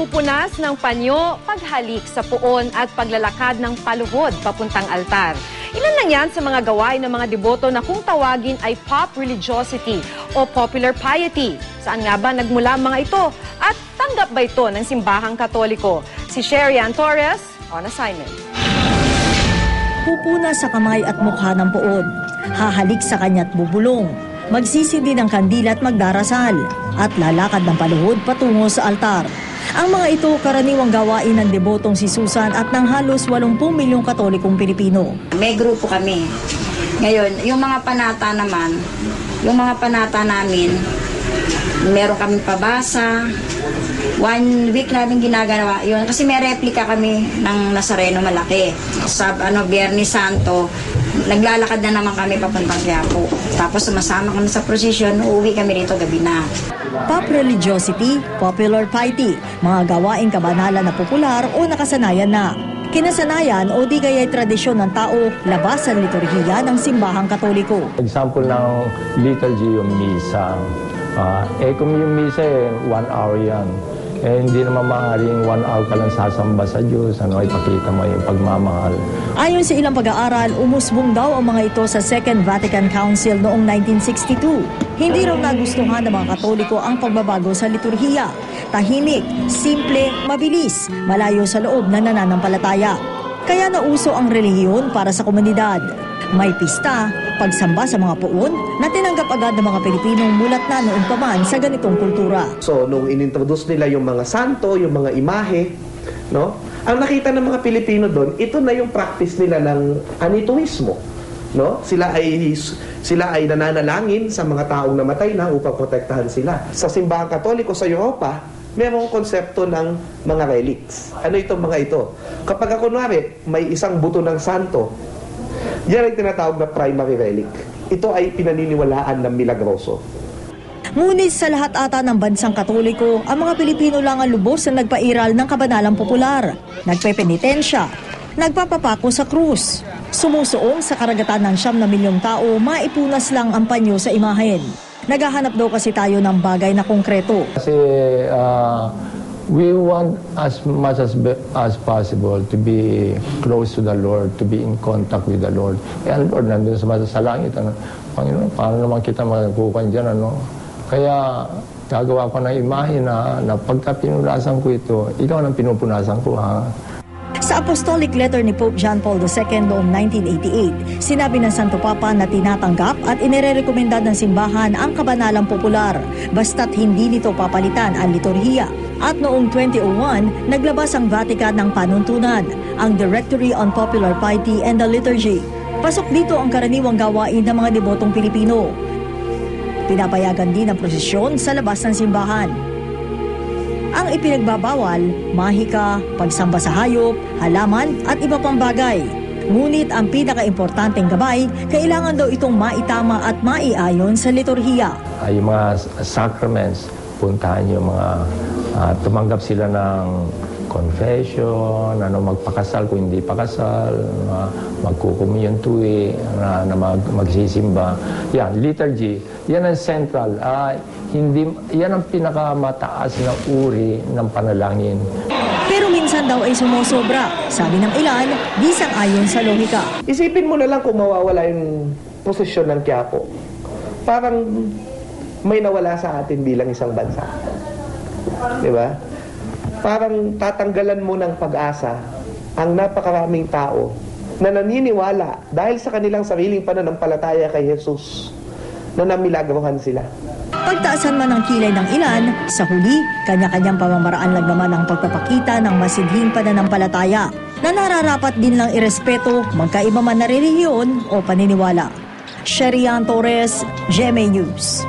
pagpupunas ng panyo, paghalik sa puon at paglalakad ng paluhod papuntang altar. Ilan lang yan sa mga gawain ng mga deboto na kung tawagin ay pop religiosity o popular piety. Saan nga ba nagmula ang mga ito? At tanggap ba ito ng simbahang Katoliko? Si Sherry Ann Torres, on assignment. Pupuna sa kamay at mukha ng puon. Hahalik sa kanya't bubulong. Magsisindi ng kandila at magdarasal. At lalakad ng paluhod patungo sa altar. Ang mga ito karaniwang gawain ng debotong si Susan at ng halos 80 milyong Katolikong Pilipino. May grupo kami. Ngayon, yung mga panata naman, yung mga panata namin, meron kaming pabasa. 1 week namin ginagawa yun. Kasi may replika kami ng Nazareno malaki. Sa Biyernes Santo, naglalakad na naman kami papuntang Quiapo. Tapos sumasama kami sa prosesyon, uuwi kami dito gabi na. Pop religiosity, popular piety, mga gawaing kabanalan na popular o nakasanayan na. Kinasanayan o di kaya'y tradisyon ng tao labas sa liturhiya ng simbahang Katoliko. Example ng liturgy yung misa. Kung yung misa 1 hour yan. Hindi naman maaaring 1 hour ka lang sasamba sa Diyos, ipakita mo yung pagmamahal. Ayon sa ilang pag-aaral, umusbong daw ang mga ito sa Second Vatican Council noong 1962. Hindi raw nagustuhan ng mga Katoliko ang pagbabago sa liturhiya. Tahimik, simple, mabilis, malayo sa loob na nananampalataya. Kaya nauso ang relihiyon para sa komunidad. May pista, pagsamba sa mga puon na tinanggap agad ng mga Pilipinong mulat na noon pa man sa ganitong kultura. So, nung inintroduce nila yung mga santo, yung mga imahe, no? Ang nakita ng mga Pilipino doon, ito na yung practice nila ng anituismo, no? Sila ay nananalangin sa mga taong namatay na upang protektahan sila. Sa simbahang Katoliko sa Europa, merong konsepto ng mga relics. Ano itong mga ito? Kapag kunwari, may isang buto ng santo, yan ay tinatawag na primary relic. Ito ay pinaniniwalaan ng milagroso. Ngunit sa lahat ata ng bansang Katoliko, ang mga Pilipino lang ang lubos na nagpairal ng kabanalang popular. Nagpepenitensya, nagpapapako sa krus, sumusuong sa karagatan ng 9 milyong tao, maipunas lang ang panyo sa imahen. Naghahanap daw kasi tayo ng bagay na konkreto. Kasi we want as much as possible to be close to the Lord, to be in contact with the Lord. Ang Lord nandun sa langit. Panginoon, paano naman kita magkukuhan dyan, Kaya gagawa ko ng imahe na pagka pinunasan ko ito, ikaw ang pinupunasan ko, ha? Sa Apostolic Letter ni Pope John Paul II noong 1988, sinabi ng Santo Papa na tinatanggap at inirerekomenda ng simbahan ang kabanalang popular, basta't hindi nito papalitan ang liturhiya. At noong 2001, naglabas ang Vatican ng panuntunan, ang Directory on Popular Piety and the Liturgy. Pasok dito ang karaniwang gawain ng mga debotong Pilipino. Pinapayagan din ang prosesyon sa labas ng simbahan. Ang ipinagbabawal, mahika, pagsamba sa hayop, halaman at iba pang bagay. Ngunit ang pinaka-importanteng gabay, kailangan daw itong maitama at maiayon sa liturhiya. Yung mga sacraments, puntahan yung mga tumanggap sila ng confession, magpakasal kung hindi pakasal, magkukumyon tuwi, magsisimba. Yan, liturgy, yan ang central. Yan ang pinakamataas na uri ng panalangin. Pero minsan daw ay sumusobra. Sabi ng ilan, di sang-ayon sa lohika. Isipin mo na lang kung mawawala yung posisyon ng Quiapo. Parang may nawala sa atin bilang isang bansa. Di ba? Parang tatanggalan mo ng pag-asa ang napakaraming tao na naniniwala dahil sa kanilang sariling pananampalataya kay Jesus na namilagrohan sila. Pagtaasan man ang kilay ng ilan, sa huli, kanya-kanyang pamamaraan lang naman ang pagpapakita ng masidhing pananampalataya na nararapat din lang irespeto magkaiba man na relihiyon o paniniwala. Sherry Ann Torres, GMA News.